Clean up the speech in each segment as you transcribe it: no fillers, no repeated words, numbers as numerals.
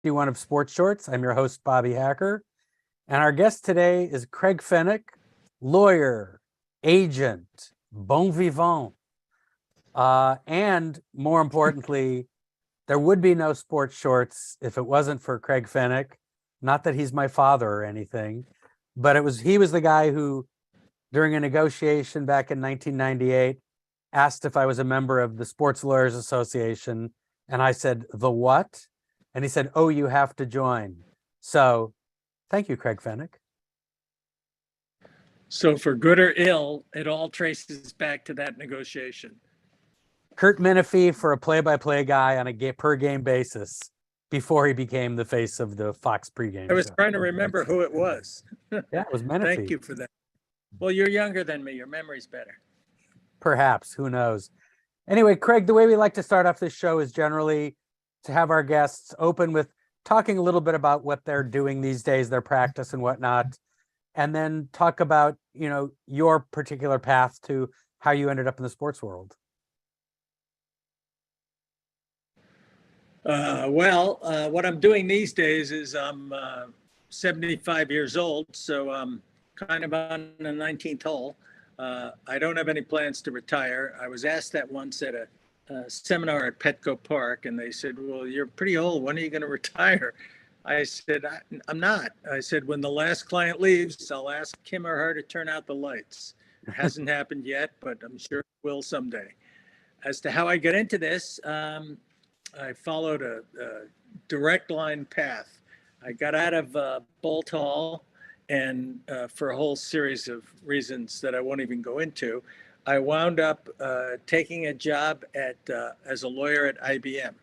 51 of Sports Shorts. I'm your host, Bobby Hacker. And our guest today is Craig Fenwick, lawyer, agent, bon vivant. And more importantly, there would be no Sports Shorts if it wasn't for Craig Fenwick. Not that he's my father or anything, but he was the guy who, during a negotiation back in 1998, asked if I was a member of the Sports Lawyers Association. And I said, the what? And he said, oh, you have to join. So thank you, Craig Fenwick. So for good or ill, it all traces back to that negotiation. Curt Menefee for a play-by-play guy on a per game basis before he became the face of the Fox pregame I was show. trying to remember who it was. Yeah, it was Menefee. Thank you for that. Well, you're younger than me. Your memory's better. Perhaps, who knows? Anyway, Craig, the way we like to start off this show is generally to have our guests open with talking a little bit about what they're doing these days, their practice and whatnot, and then talk about, your particular path to how you ended up in the sports world. What I'm doing these days is I'm 75 years old, so I'm kind of on the 19th hole. I don't have any plans to retire. I was asked that once at a seminar at Petco Park, and they said, well, you're pretty old. When are you going to retire? I said, I'm not. I said, when the last client leaves, I'll ask him or her to turn out the lights. It hasn't happened yet, but I'm sure it will someday. As to how I got into this, I followed a direct line path. I got out of Bolt Hall, and for a whole series of reasons that I won't even go into, I wound up taking a job as a lawyer at IBM.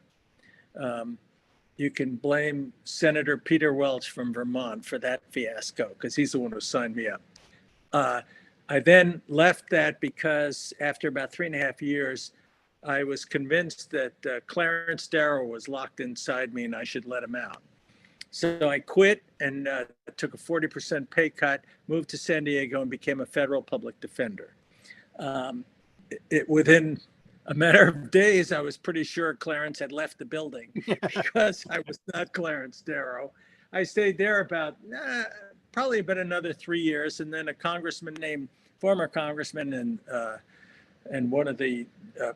You can blame Senator Peter Welch from Vermont for that fiasco, because he's the one who signed me up. I then left that because after about 3.5 years, I was convinced that Clarence Darrow was locked inside me and I should let him out. So I quit and took a 40% pay cut, moved to San Diego, and became a federal public defender. Within a matter of days, I was pretty sure Clarence had left the building because I was not Clarence Darrow. I stayed there probably about another 3 years, and then a former congressman and one of the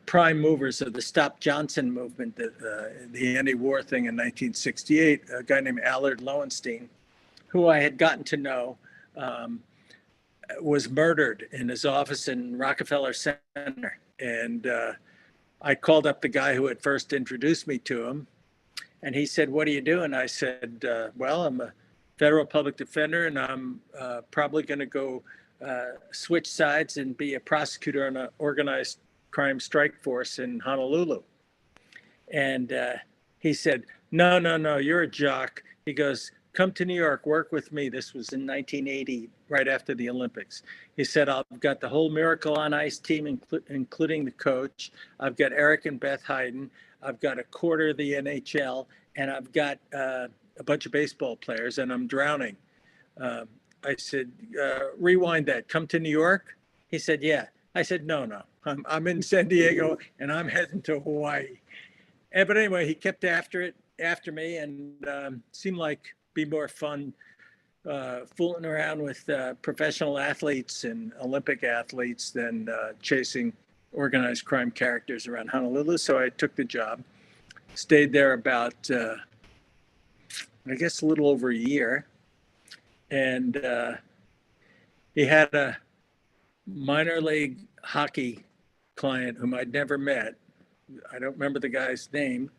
prime movers of the Stop Johnson movement, the anti-war thing in 1968, a guy named Allard Lowenstein, who I had gotten to know, was murdered in his office in Rockefeller Center. And I called up the guy who had first introduced me to him, and he said, what are you doing? I said, well, I'm a federal public defender, and I'm probably going to go switch sides and be a prosecutor on an organized crime strike force in Honolulu. And he said, no, you're a jock. He goes, come to New York, work with me. This was in 1980, right after the Olympics. He said, I've got the whole Miracle on Ice team, including the coach. I've got Eric and Beth Hayden. I've got a quarter of the NHL, and I've got a bunch of baseball players, and I'm drowning. I said, rewind that. Come to New York? He said, yeah. I said, no. I'm in San Diego, and I'm heading to Hawaii. But anyway, he kept after me, and seemed like be more fun fooling around with professional athletes and Olympic athletes than chasing organized crime characters around Honolulu. So I took the job, stayed there about, I guess, a little over a year. And he had a minor league hockey client whom I'd never met. I don't remember the guy's name.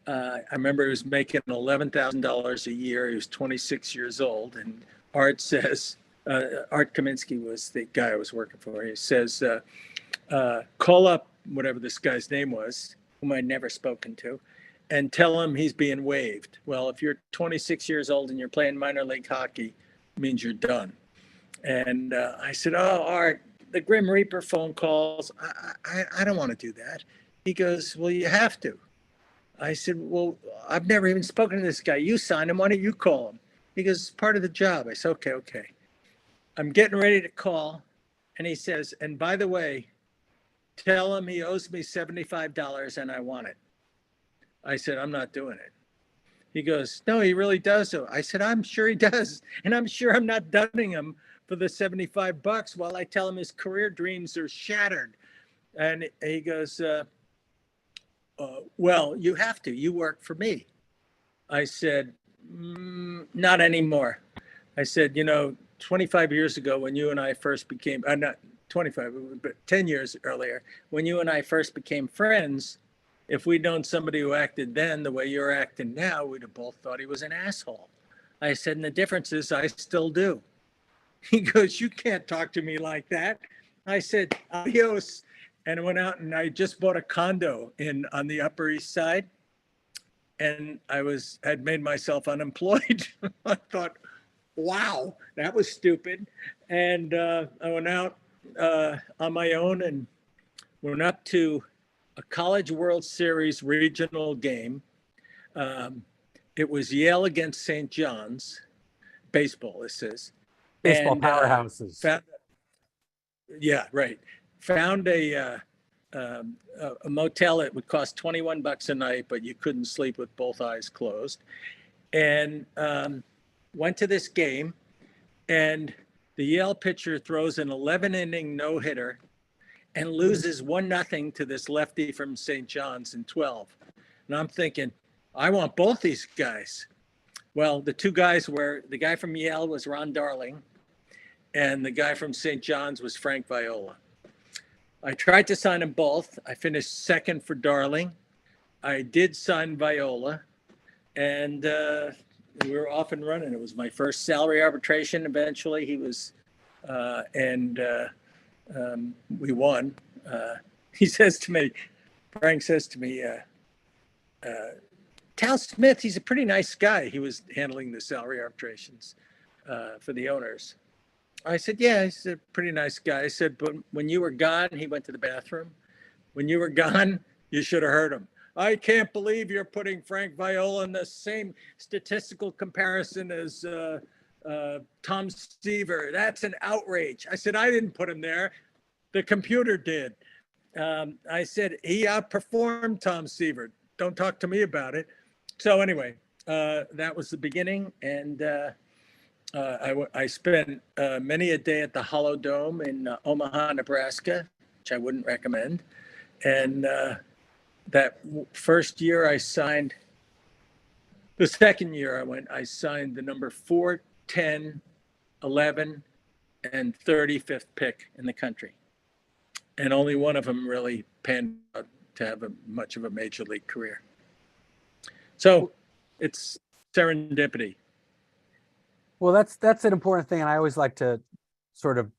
I remember he was making $11,000 a year. He was 26 years old. And Art Kaminsky was the guy I was working for. He says, call up whatever this guy's name was, whom I'd never spoken to, and tell him he's being waived. Well, if you're 26 years old and you're playing minor league hockey, it means you're done. And I said, oh, Art, the Grim Reaper phone calls, I don't want to do that. He goes, well, you have to. I said, well, I've never even spoken to this guy. You signed him. Why don't you call him? He goes, it's part of the job. I said, okay. I'm getting ready to call. And he says, and by the way, tell him he owes me $75 and I want it. I said, I'm not doing it. He goes, no, he really does. So I said, I'm sure he does. And I'm sure I'm not dunning him for the $75 while I tell him his career dreams are shattered. And he goes, well, you have to. You work for me. I said, not anymore. I said, 25 years ago when you and I first became, not 25, but 10 years earlier, when you and I first became friends, if we'd known somebody who acted then the way you're acting now, we'd have both thought he was an asshole. I said, and the difference is I still do. He goes, you can't talk to me like that. I said, adios. And I went out and I just bought a condo on the Upper East Side. And had made myself unemployed. I thought, wow, that was stupid. And I went out on my own and went up to a College World Series regional game. It was Yale against St. John's, baseball, this is. Baseball And, powerhouses. Yeah, right. Found a motel. It would cost $21 a night, but you couldn't sleep with both eyes closed. And went to this game, and the Yale pitcher throws an 11-inning no-hitter and loses 1-0 to this lefty from St. John's in 12. And I'm thinking, I want both these guys. Well, the two guys were, the guy from Yale was Ron Darling, and the guy from St. John's was Frank Viola. I tried to sign them both. I finished second for Darling. I did sign Viola, and we were off and running. It was my first salary arbitration. Eventually, he was, we won. He says to me, Frank says to me, Tal Smith, he's a pretty nice guy. He was handling the salary arbitrations for the owners. I said, yeah, he's a pretty nice guy. I said, but when you were gone, he went to the bathroom. When you were gone, you should have heard him. I can't believe you're putting Frank Viola in the same statistical comparison as Tom Seaver. That's an outrage. I said, I didn't put him there. The computer did. I said, he outperformed Tom Seaver. Don't talk to me about it. So anyway, that was the beginning. And I spent many a day at the Hollow Dome in Omaha, Nebraska, which I wouldn't recommend. And that first year I signed, the second year I signed the number 4, 10, 11, and 35th pick in the country. And only one of them really panned out to have much of a major league career. So it's serendipity. Well, that's an important thing. And I always like to sort of,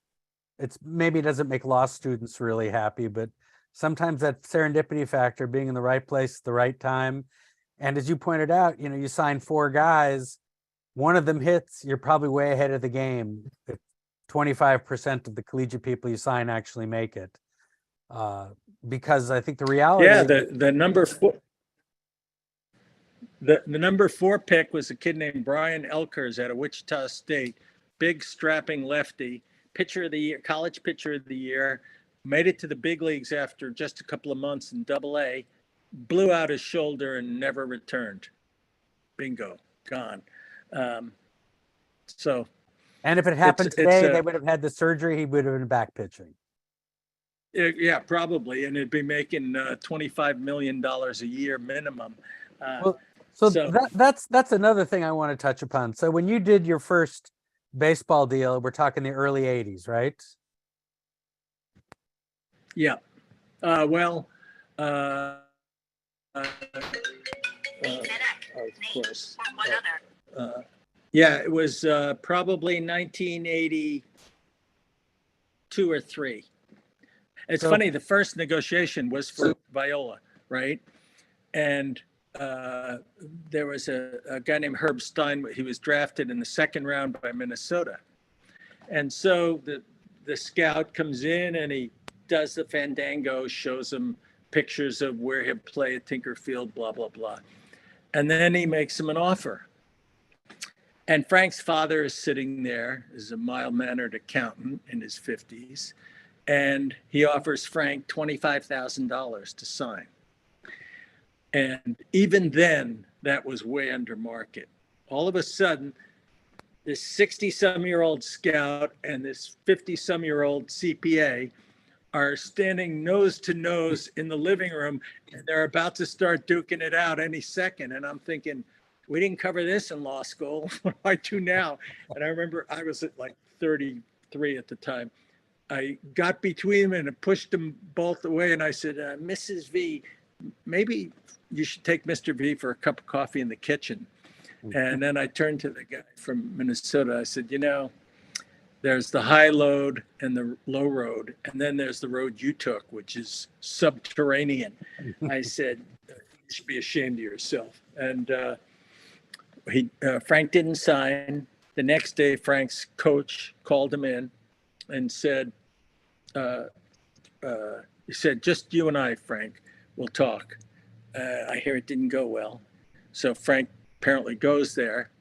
maybe it doesn't make law students really happy, but sometimes that serendipity factor, being in the right place at the right time. And as you pointed out, you sign 4 guys, one of them hits, you're probably way ahead of the game. If 25% of the collegiate people you sign actually make it. Because I think the reality. Yeah, the number 4. The number 4 pick was a kid named Brian Elkers out of Wichita State, big strapping lefty, pitcher of the year, college pitcher of the year, made it to the big leagues after just a couple of months in Double-A, blew out his shoulder and never returned. Bingo, gone. So. And if it happened today, they would have had the surgery. He would have been back pitching. Yeah, probably, and it'd be making $25 million a year minimum. So that's another thing I want to touch upon. So when you did your first baseball deal, we're talking the early 80s, right? Yeah. Of course. Yeah, it was probably 1982 or 3. It's funny, the first negotiation was for Viola, right? And there was a guy named Herb Stein. He was drafted in the second round by Minnesota. And so the scout comes in and he does the fandango, shows him pictures of where he'll play at Tinker Field, blah, blah, blah. And then he makes him an offer. And Frank's father is sitting there, is a mild-mannered accountant in his 50s. And he offers Frank $25,000 to sign. And even then, that was way under market. All of a sudden, this 60-some-year-old scout and this 50-some-year-old CPA are standing nose to nose in the living room, and they're about to start duking it out any second. And I'm thinking, we didn't cover this in law school. What do I do now? And I remember I was at like 33 at the time. I got between them and pushed them both away. And I said, Mrs. V, maybe you should take Mr. V for a cup of coffee in the kitchen. And then I turned to the guy from Minnesota. I said, there's the high load and the low road. And then there's the road you took, which is subterranean. I said, you should be ashamed of yourself. And Frank didn't sign. The next day, Frank's coach called him in and said, he said, just you and I, Frank, we'll talk. I hear it didn't go well. So Frank apparently goes there.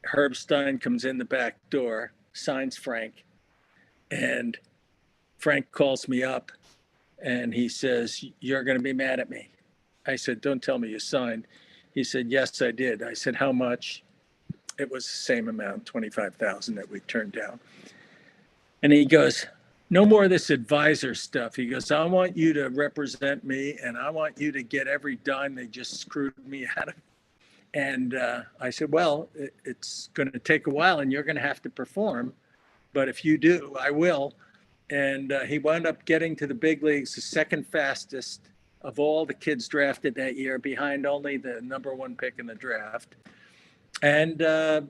Herb Stein comes in the back door, signs Frank, and Frank calls me up and he says, you're going to be mad at me. I said, don't tell me you signed. He said, yes, I did. I said, how much? It was the same amount, 25,000 that we turned down. And he goes, no more of this advisor stuff. He goes, I want you to represent me and I want you to get every dime they just screwed me out of. And I said, well, it's going to take a while and you're going to have to perform. But if you do, I will. And he wound up getting to the big leagues, the second fastest of all the kids drafted that year, behind only the number one pick in the draft. And a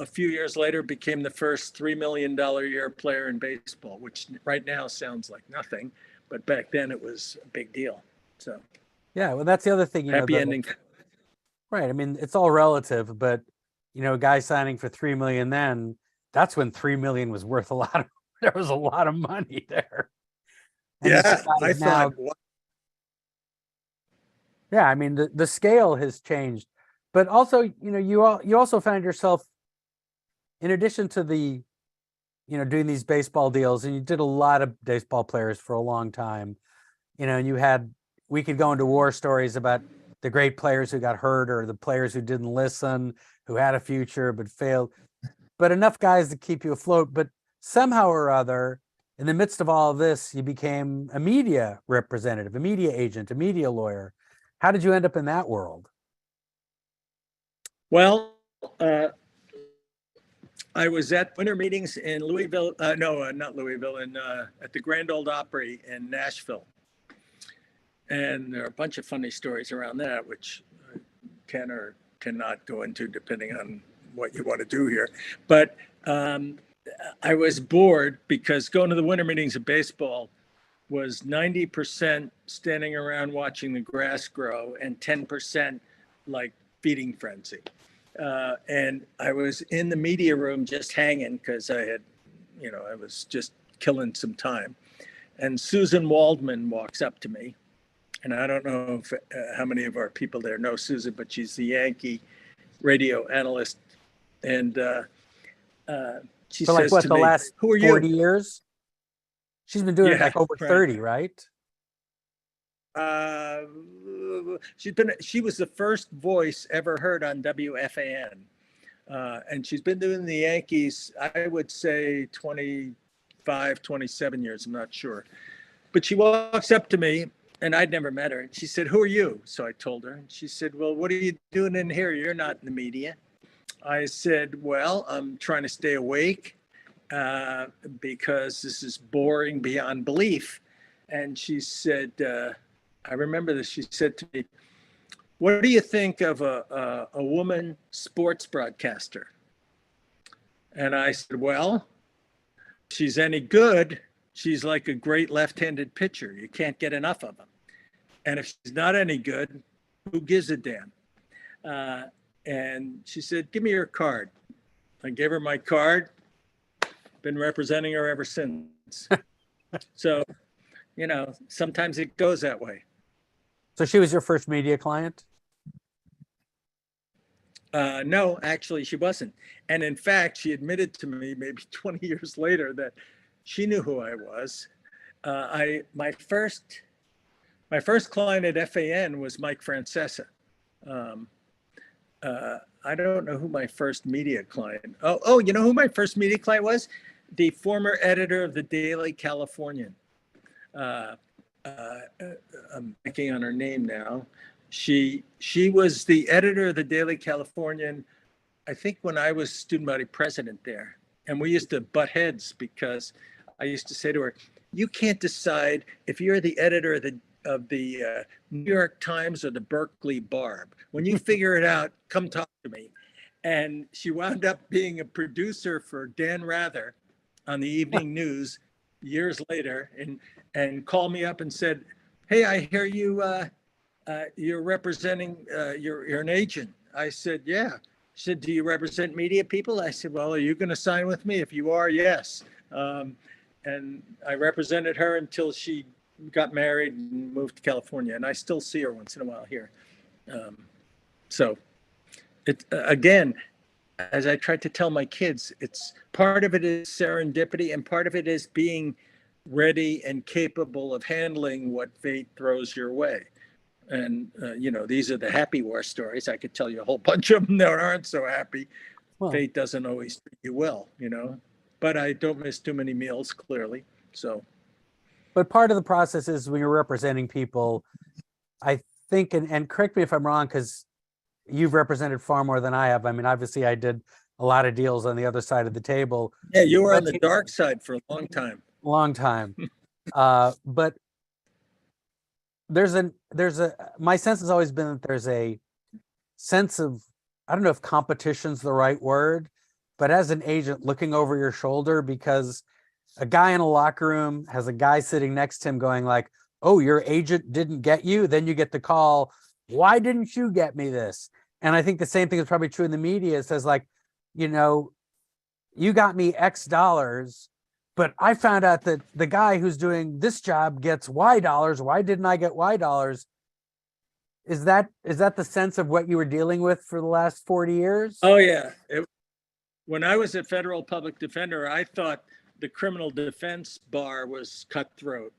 few years later became the first $3 million a year player in baseball, which right now sounds like nothing. But back then it was a big deal. So Yeah, well, that's the other thing. happy ending. Right. I mean, it's all relative, but a guy signing for 3 million then, that's when 3 million was worth a lot. There was a lot of money there. And Yeah, I now, thought. yeah, I mean, the scale has changed, but also, you also found yourself, in addition to the, doing these baseball deals, and you did a lot of baseball players for a long time, and we could go into war stories about the great players who got hurt or the players who didn't listen, who had a future but failed, but enough guys to keep you afloat. But somehow or other, in the midst of all of this, you became a media representative, a media agent, a media lawyer. How did you end up in that world? Well, I was at winter meetings in Louisville. No, not Louisville, at the Grand Ole Opry in Nashville. And there are a bunch of funny stories around that, which I can or cannot go into depending on what you want to do here. But I was bored because going to the winter meetings of baseball was 90% standing around watching the grass grow and 10% like feeding frenzy. And I was in the media room just hanging because I was just killing some time. And Susan Waldman walks up to me. And I don't know how many of our people there know Susan, but she's the Yankee radio analyst. And she For says like to the me, last who are 40 you? years? She's been doing it Yeah, like over right. 30, right? She was the first voice ever heard on WFAN. And she's been doing the Yankees, I would say 25, 27 years, I'm not sure. But she walks up to me, and I'd never met her. And she said, who are you? So I told her. And she said, well, what are you doing in here? You're not in the media. I said, well, I'm trying to stay awake because this is boring beyond belief. And she said, I remember this. She said to me, what do you think of a woman sports broadcaster? And I said, well, if she's any good, she's like a great left-handed pitcher. You can't get enough of them. And if she's not any good, who gives a damn? And she said, give me your card. I gave her my card. Been representing her ever since. So, sometimes it goes that way. So she was your first media client? No, actually, she wasn't. And in fact, she admitted to me maybe 20 years later that she knew who I was. My first client at FAN was Mike Francesa. Um, I don't know who my first media client. Oh, you know who my first media client was? The former editor of the Daily Californian. Uh, uh, I'm blanking on her name now. She was the editor of the Daily Californian, I think, when I was student body president there. And we used to butt heads because I used to say to her, "You can't decide if you're the editor of the New York Times or the Berkeley Barb. When you figure it out, come talk to me." And she wound up being a producer for Dan Rather on the evening news years later, and called me up and said, "Hey, I hear you're representing, you're an agent." I said, "Yeah." She said, "Do you represent media people?" I said, "Well, are you going to sign with me? If you are, yes." And I represented her until she got married and moved to California, and I still see her once in a while here. So it again, as I tried to tell my kids, it's part of it is serendipity, and part of it is being ready and capable of handling what fate throws your way. And these are the happy war stories. I could tell you a whole bunch of them that aren't so happy. Well, Fate doesn't always treat you well, but I don't miss too many meals, clearly. So but part of the process is when you're representing people, I think, and correct me if I'm wrong, because you've represented far more than I have. I mean, obviously I did a lot of deals on the other side of the table. yeah, you were on the dark side for a long time. Long time. But my sense has always been that there's a sense of, I don't know if competition's the right word, but as an agent looking over your shoulder, because a guy in a locker room has a guy sitting next to him going like, "Oh, your agent didn't get you." Then you get the call, "Why didn't you get me this?" And I think the same thing is probably true in the media. It says like, "You got me X dollars, but I found out that the guy who's doing this job gets Y dollars. Why didn't I get Y dollars?" Is that the sense of what you were dealing with for the last 40 years? Oh, yeah. When I was a federal public defender, I thought the criminal defense bar was cutthroat.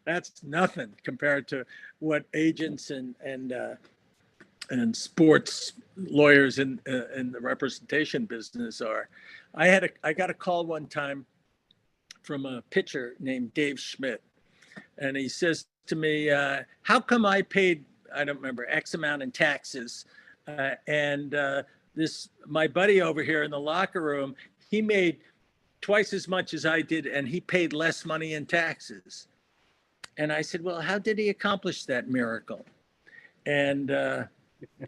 That's nothing compared to what agents and sports lawyers in the representation business are. I got a call one time from a pitcher named Dave Schmidt, and he says to me, "How come I paid, I don't remember, X amount in taxes, and this my buddy over here in the locker room, he made twice as much as I did, and he paid less money in taxes." And I said, "Well, how did he accomplish that miracle?" And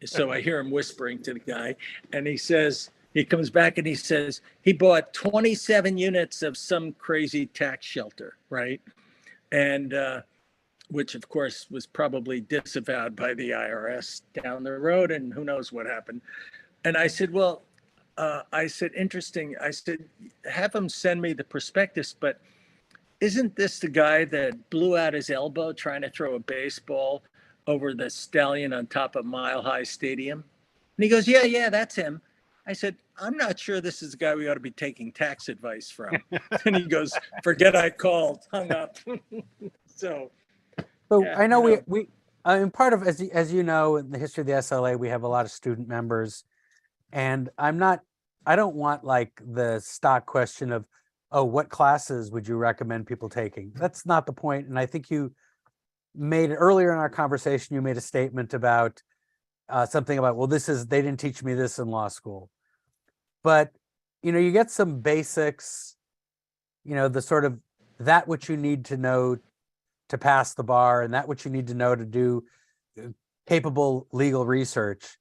so I hear him whispering to the guy, and he comes back and he says, he bought 27 units of some crazy tax shelter, right? And which of course was probably disavowed by the IRS down the road, and who knows what happened. And I said, "Well," I said, "Interesting." I said, "Have him send me the prospectus, but isn't this the guy that blew out his elbow trying to throw a baseball over the stallion on top of Mile High Stadium?" And he goes, "Yeah, that's him." I said, "I'm not sure this is the guy we ought to be taking tax advice from." And he goes, "Forget I called," hung up. So yeah, I know we in part of, as you know, in the history of the SLA, we have a lot of student members, and I don't want like the stock question of, "Oh, what classes would you recommend people taking?" That's not the point. And I think you made it earlier in our conversation, you made a statement about something about, well, they didn't teach me this in law school. But, you get some basics, the sort of that which you need to know to pass the bar, and that what you need to know to do capable legal research.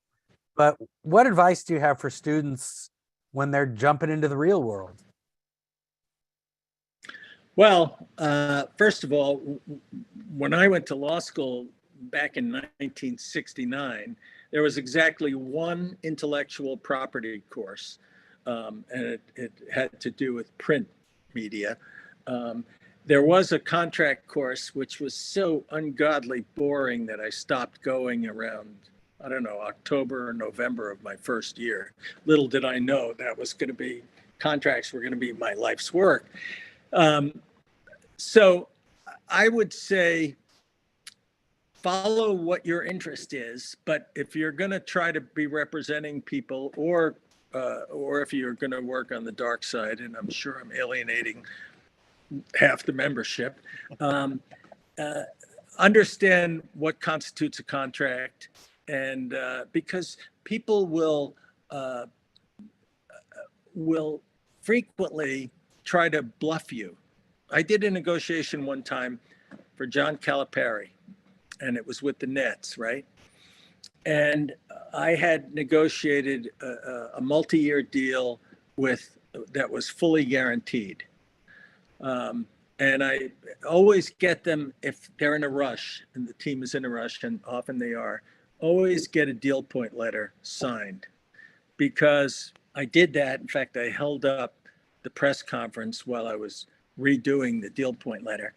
But what advice do you have for students when they're jumping into the real world? Well, first of all, when I went to law school back in 1969, there was exactly one intellectual property course, and it had to do with print media. There was a contract course, which was so ungodly boring that I stopped going around, I don't know, October or November of my first year. Little did I know contracts were going to be my life's work. So I would say follow what your interest is, but if you're going to try to be representing people, or if you're going to work on the dark side, and I'm sure I'm alienating half the membership, uh, understand what constitutes a contract, and because people will frequently try to bluff you. I did a negotiation one time for John Calipari, and it was with the Nets, right? And I had negotiated a multi-year deal that was fully guaranteed. And I always get them, if they're in a rush and the team is in a rush, and often they are, always get a deal point letter signed, because I did that. In fact, I held up the press conference while I was redoing the deal point letter.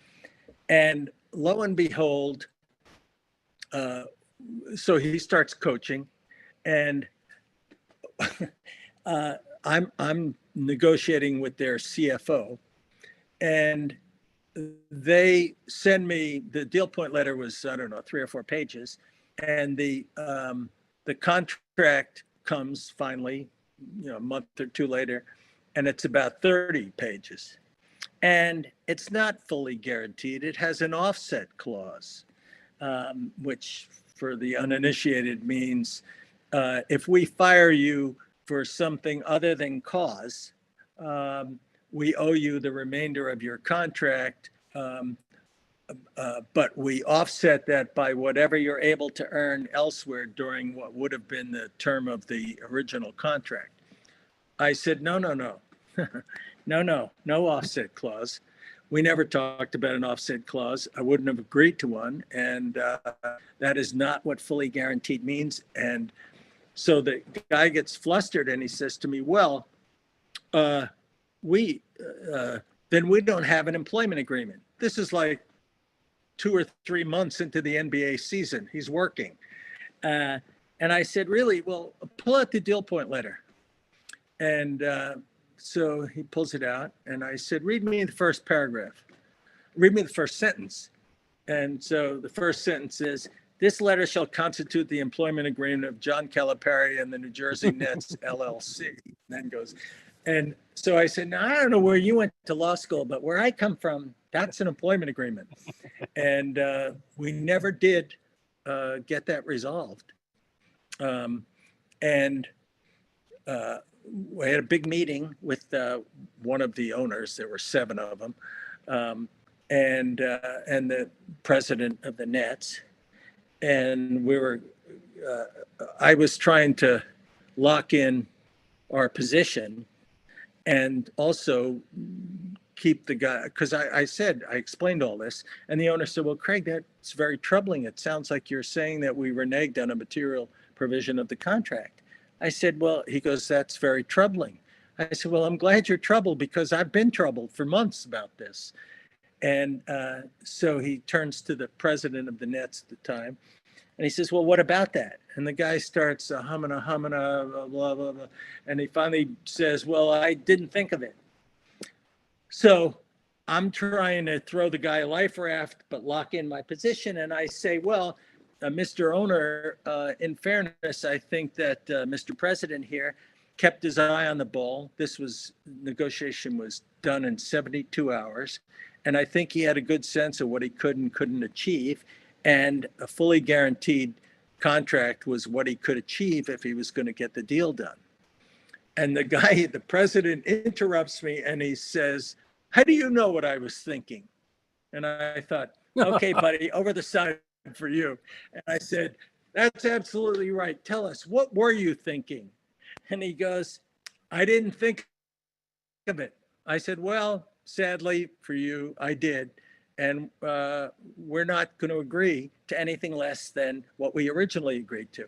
And lo and behold, so he starts coaching, and I'm negotiating with their CFO, and they send me the deal point letter. Was, I don't know, 3 or 4 pages, and the contract comes finally, a month or 2 later, and it's about 30 pages, and it's not fully guaranteed. It has an offset clause, which for the uninitiated means if we fire you for something other than cause, we owe you the remainder of your contract, but we offset that by whatever you're able to earn elsewhere during what would have been the term of the original contract. I said, no, no offset clause. We never talked about an offset clause. I wouldn't have agreed to one. And that is not what fully guaranteed means. And so the guy gets flustered and he says to me, well, then we don't have an employment agreement. This is like 2 or 3 months into the NBA season. He's working. And I said, really? Well, pull out the deal point letter. And so he pulls it out, and I said, read me the first paragraph. Read me the first sentence. And so the first sentence is, this letter shall constitute the employment agreement of John Calipari and the New Jersey Nets, LLC. And then goes, and so I said, now, I don't know where you went to law school, but where I come from, that's an employment agreement. And we never did get that resolved. We had a big meeting with one of the owners. There were 7 of them, and the president of the Nets. And I was trying to lock in our position, and also keep the guy, because I explained all this, and the owner said, well, Craig, that's very troubling. It sounds like you're saying that we reneged on a material provision of the contract. I said, well, he goes, that's very troubling. I said, well, I'm glad you're troubled, because I've been troubled for months about this. And so he turns to the president of the Nets at the time, and he says, well, what about that? And the guy starts humming, blah, blah, blah. And he finally says, well, I didn't think of it. So I'm trying to throw the guy a life raft, but lock in my position. And I say, well, Mr. Owner, in fairness, I think that Mr. President here kept his eye on the ball. Negotiation was done in 72 hours. And I think he had a good sense of what he could and couldn't achieve. And a fully guaranteed contract was what he could achieve if he was going to get the deal done. And the president interrupts me and he says, how do you know what I was thinking? And I thought, okay, buddy, over the side for you. And I said, that's absolutely right. Tell us, what were you thinking? And he goes, I didn't think of it. I said, well, sadly for you, I did. And we're not going to agree to anything less than what we originally agreed to.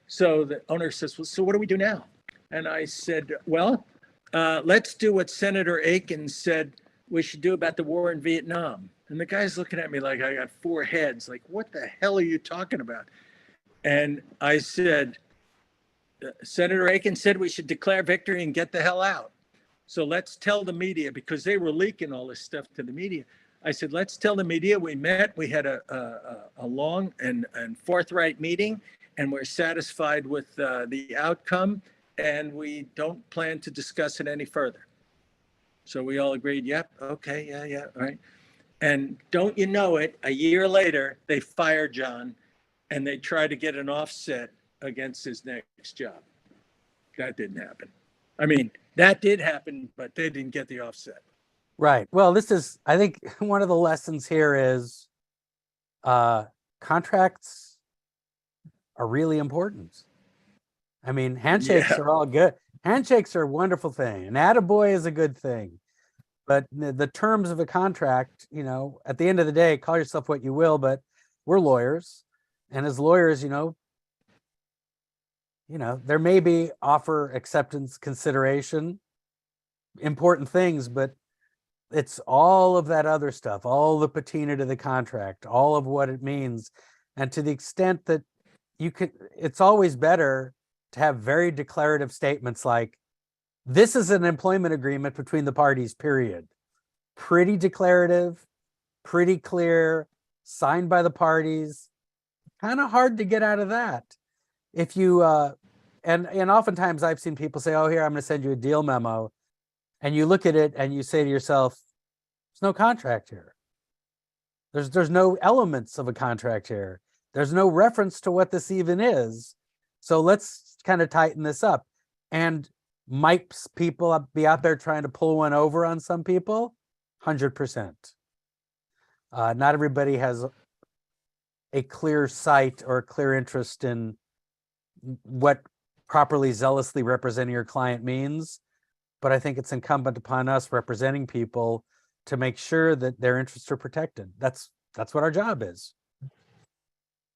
So the owner says, well, so what do we do now? And I said, well, let's do what Senator Aiken said we should do about the war in Vietnam. And the guy's looking at me like I got 4 heads. Like, what the hell are you talking about? And I said, Senator Aiken said we should declare victory and get the hell out. So let's tell the media, because they were leaking all this stuff to the media. I said, let's tell the media we met. We had a long and forthright meeting, and we're satisfied with the outcome, and we don't plan to discuss it any further. So we all agreed, yep, okay, yeah, all right. And don't you know it, a year later, they fired John, and they tried to get an offset against his next job. That didn't happen. I mean, that did happen, but they didn't get the offset. Right. Well, this is, I think one of the lessons here is contracts are really important. I mean, handshakes are all good. Handshakes are a wonderful thing. An attaboy is a good thing. But the terms of a contract, you know, at the end of the day, call yourself what you will, but we're lawyers. And as lawyers, you know, there may be offer, acceptance, consideration, important things, but it's all of that other stuff, all the patina to the contract, all of what it means. And to the extent that you could, it's always better to have very declarative statements like, this is an employment agreement between the parties, period. Pretty declarative, pretty clear, signed by the parties. Kind of hard to get out of that. If you, and oftentimes I've seen people say, oh, here, I'm going to send you a deal memo. And you look at it and you say to yourself, there's no contract here. There's no elements of a contract here. There's no reference to what this even is. So let's kind of tighten this up. And might people be out there trying to pull one over on some people? 100%. Not everybody has a clear sight or a clear interest in what properly zealously representing your client means. But I think it's incumbent upon us representing people to make sure that their interests are protected. That's what our job is.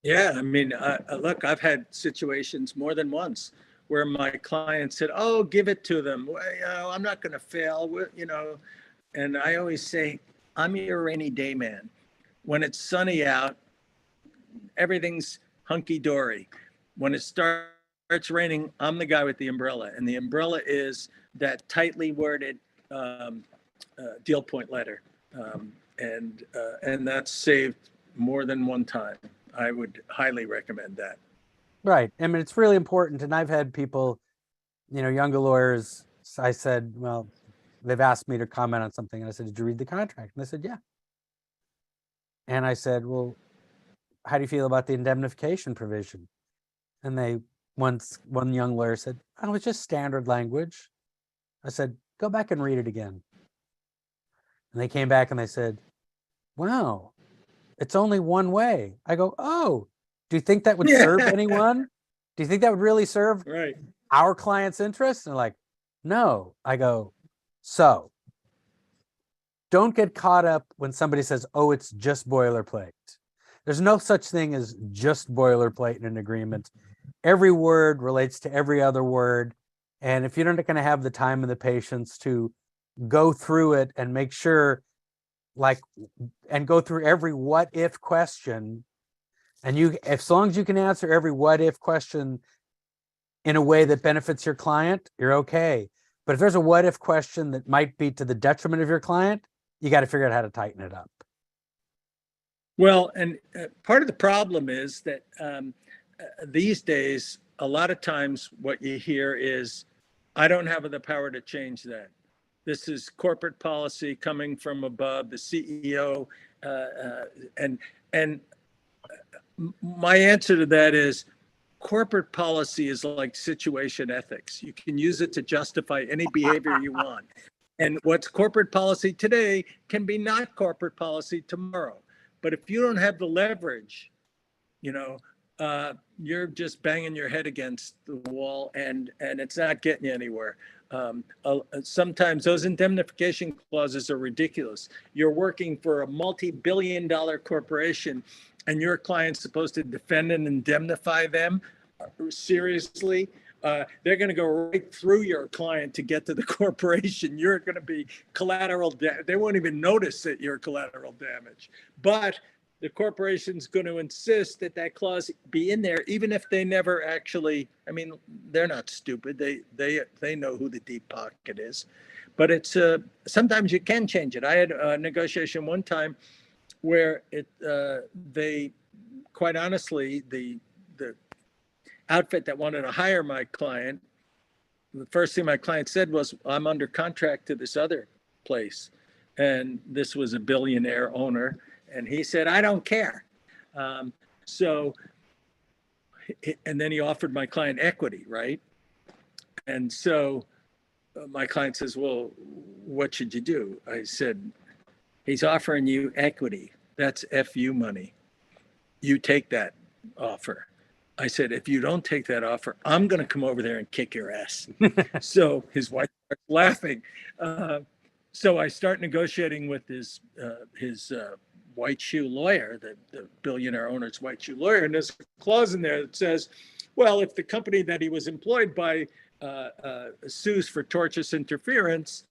Yeah, I mean, look, I've had situations more than once where my client said, oh, give it to them. Well, you know, I'm not going to fail, you know. And I always say, I'm your rainy day man. When it's sunny out, everything's hunky-dory. When it starts raining, I'm the guy with the umbrella. And the umbrella is that tightly worded deal point letter. And that's saved more than one time. I would highly recommend that. Right. I mean, it's really important. And I've had people, you know, younger lawyers, I said, well, they've asked me to comment on something. And I said, did you read the contract? And they said, yeah. And I said, well, how do you feel about the indemnification provision? And one young lawyer said, oh, it's just standard language. I said, go back and read it again. And they came back and they said, wow, it's only one way. I go, oh, do you think that would serve anyone? Do you think that would really serve our client's interest? And they're like, no. I go, so don't get caught up when somebody says, oh, it's just boilerplate. There's no such thing as just boilerplate in an agreement. Every word relates to every other word. And if you're not going to have the time and the patience to go through it and make sure, and go through every what if question, and as long as you can answer every what if question in a way that benefits your client, you're okay. But if there's a what if question that might be to the detriment of your client, you got to figure out how to tighten it up. Well, and part of the problem is that these days, a lot of times what you hear is, I don't have the power to change that. This is corporate policy coming from above, the CEO. And my answer to that is, corporate policy is like situation ethics. You can use it to justify any behavior you want. And what's corporate policy today can be not corporate policy tomorrow. But if you don't have the leverage, you know, you're just banging your head against the wall, and it's not getting you anywhere. Sometimes those indemnification clauses are ridiculous. You're working for a multi-billion-dollar corporation, and your client's supposed to defend and indemnify them. Seriously? They're going to go right through your client to get to the corporation. You're going to be collateral. They won't even notice that you're collateral damage. But the corporation's going to insist that that clause be in there, even if they never actually, I mean, they're not stupid. They know who the deep pocket is, but it's, sometimes you can change it. I had a negotiation one time where they, quite honestly, the outfit that wanted to hire my client, the first thing my client said was, I'm under contract to this other place. And this was a billionaire owner. And he said, I don't care. And then he offered my client equity, right? And so my client says, well, what should you do? I said, he's offering you equity. That's FU money. You take that offer. I said, if you don't take that offer, I'm going to come over there and kick your ass. So his wife starts laughing. So I start negotiating with his white shoe lawyer, the billionaire owner's white shoe lawyer. And there's a clause in there that says, well, if the company that he was employed by sues for tortious interference,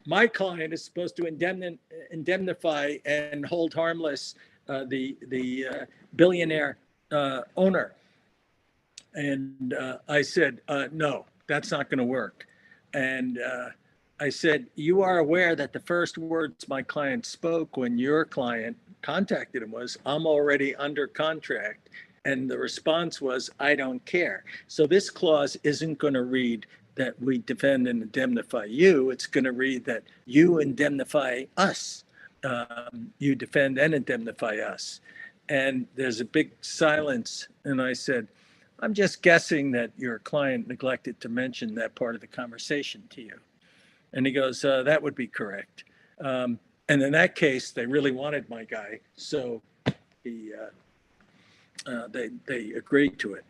my client is supposed to indemnify and hold harmless the billionaire owner. And I said, no, that's not going to work. And I said, you are aware that the first words my client spoke when your client contacted him was, I'm already under contract. And the response was, I don't care. So this clause isn't going to read that we defend and indemnify you. It's going to read that you indemnify us. You defend and indemnify us. And there's a big silence. And I said, I'm just guessing that your client neglected to mention that part of the conversation to you. And he goes, that would be correct. And in that case, they really wanted my guy. So he, they agreed to it.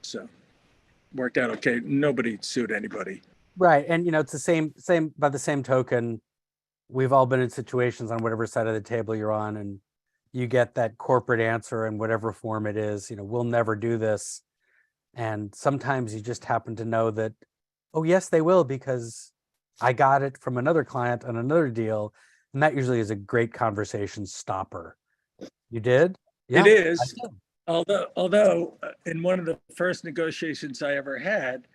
So worked out okay. Nobody sued anybody. Right. And, it's the same, by the same token, we've all been in situations on whatever side of the table you're on, and you get that corporate answer in whatever form it is, we'll never do this. And sometimes you just happen to know that, oh, yes, they will, because I got it from another client on another deal. And that usually is a great conversation stopper. You did? Yeah, it is. Although in one of the first negotiations I ever had,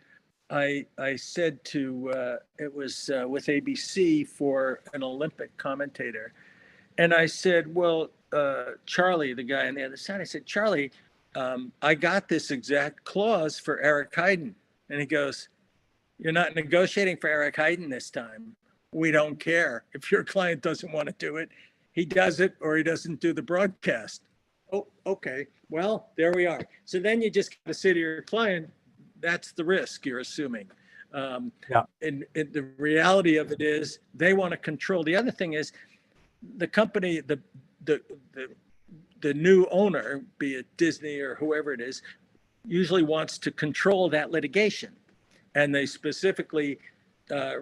I said to, it was with ABC for an Olympic commentator. And I said, well, Charlie, the guy on the other side, I said, Charlie, I got this exact clause for Eric Heiden. And he goes, you're not negotiating for Eric Heiden this time. We don't care. If your client doesn't want to do it, he does it or he doesn't do the broadcast. Oh, okay. Well, there we are. So then you just got to say to your client, that's the risk you're assuming. Yeah. And the reality of it is they want to control. The other thing is the company, the new owner, be it Disney or whoever it is, usually wants to control that litigation. And they specifically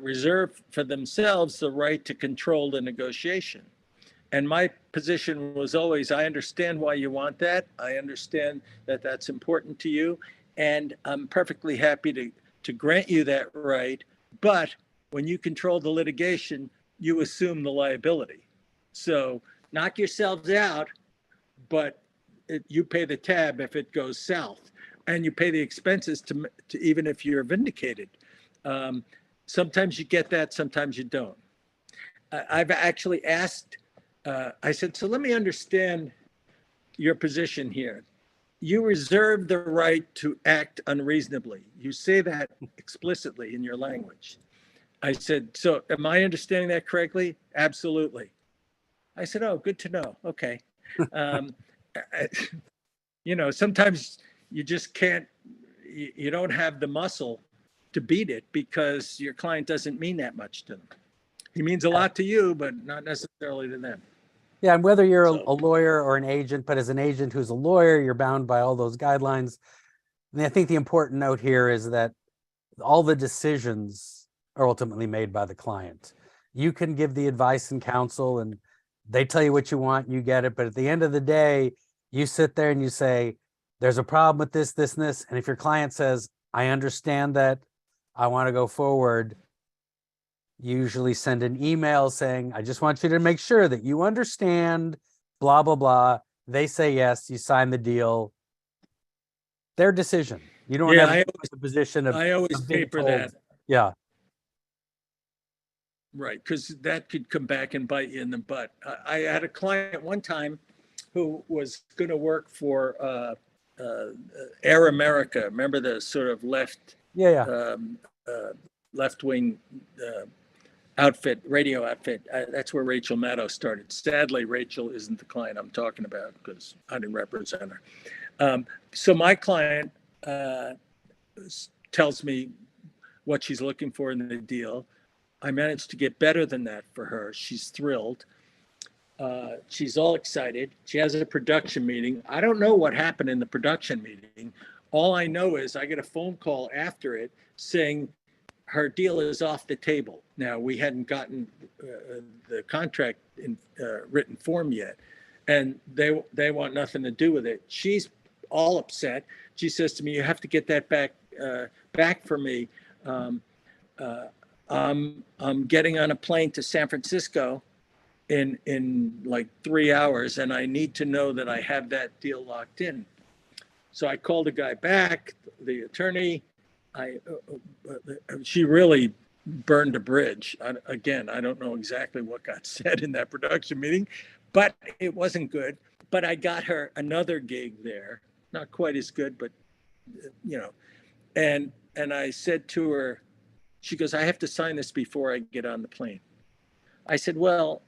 reserve for themselves the right to control the negotiation. And my position was always, I understand why you want that. I understand that that's important to you. And I'm perfectly happy to grant you that right. But when you control the litigation, you assume the liability. So knock yourselves out, but you pay the tab if it goes south. And you pay the expenses to even if you're vindicated. Sometimes you get that, sometimes you don't. I've actually asked, I said, so let me understand your position here. You reserve the right to act unreasonably. You say that explicitly in your language. I said, so am I understanding that correctly? Absolutely. I said, oh, good to know. Okay. Sometimes you just can't, you don't have the muscle to beat it because your client doesn't mean that much to them. He means a lot to you, but not necessarily to them. Yeah, and whether you're a lawyer or an agent, but as an agent who's a lawyer, you're bound by all those guidelines. And I think the important note here is that all the decisions are ultimately made by the client. You can give the advice and counsel and they tell you what you want, you get it. But at the end of the day, you sit there and you say, there's a problem with this, this, and this. And if your client says, I understand that, I want to go forward, you usually send an email saying, I just want you to make sure that you understand blah, blah, blah. They say yes, you sign the deal. Their decision. You don't Yeah, have the position I always of being paper told. that. Yeah. Right, because that could come back and bite you in the butt. I had a client one time who was going to work for Air America. Remember the sort of Yeah. left-wing outfit, radio outfit. That's where Rachel Maddow started. Sadly, Rachel isn't the client I'm talking about because I didn't represent her. So my client tells me what she's looking for in the deal. I managed to get better than that for her. She's thrilled. She's all excited. She has a production meeting. I don't know what happened in the production meeting. All I know is I get a phone call after it saying her deal is off the table. Now, we hadn't gotten the contract in written form yet, and they want nothing to do with it. She's all upset. She says to me, "You have to get that back for me. I'm getting on a plane to San Francisco in like 3 hours, and I need to know that I have that deal locked in." So I called the guy back, the attorney. She really burned a bridge. Again, I don't know exactly what got said in that production meeting, but it wasn't good. But I got her another gig there, not quite as good, but you know. And I said to her, she goes, "I have to sign this before I get on the plane." I said, "Well,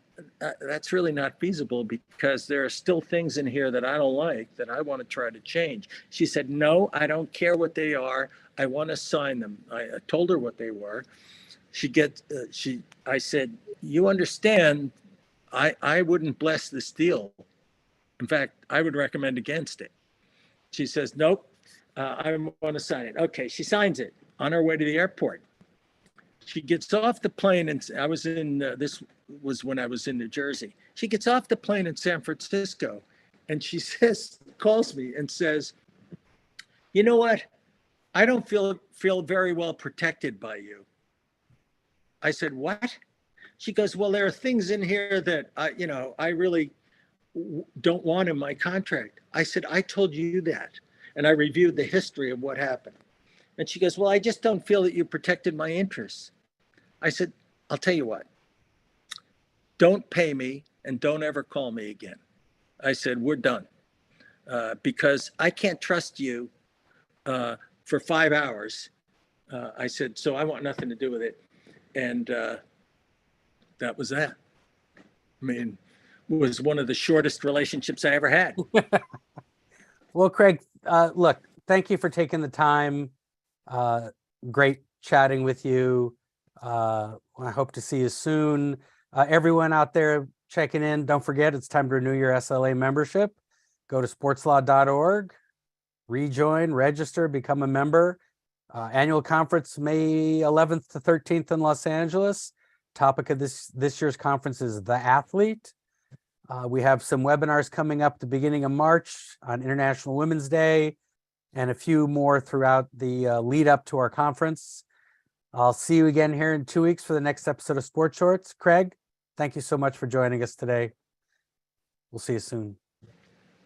that's really not feasible because there are still things in here that I don't like that I want to try to change." She said, "No, I don't care what they are. I want to sign them." I told her what they were. I said, "You understand, I wouldn't bless this deal. In fact, I would recommend against it." She says, "Nope, I want to sign it." Okay, she signs it on her way to the airport. She gets off the plane, and I was in, this was when I was in New Jersey. She gets off the plane in San Francisco, and she calls me and says, "You know what? I don't feel very well protected by you." I said, "What?" She goes, "Well, there are things in here that I really don't want in my contract." I said, "I told you that." And I reviewed the history of what happened. And she goes, "Well, I just don't feel that you protected my interests." I said, "I'll tell you what, don't pay me and don't ever call me again." I said, "We're done." Because I can't trust you for 5 hours. I said, "So I want nothing to do with it." And that was that. I mean, it was one of the shortest relationships I ever had. Well, Craig, look, thank you for taking the time. Great chatting with you. I hope to see you soon. Everyone out there checking in, don't forget, it's time to renew your SLA membership. Go to sportslaw.org, rejoin, register, become a member. Annual conference, May 11th to 13th in Los Angeles. Topic of this year's conference is The Athlete. We have some webinars coming up at the beginning of March on International Women's Day, and a few more throughout the lead up to our conference. I'll see you again here in 2 weeks for the next episode of Sports Shorts. Craig, thank you so much for joining us today. We'll see you soon.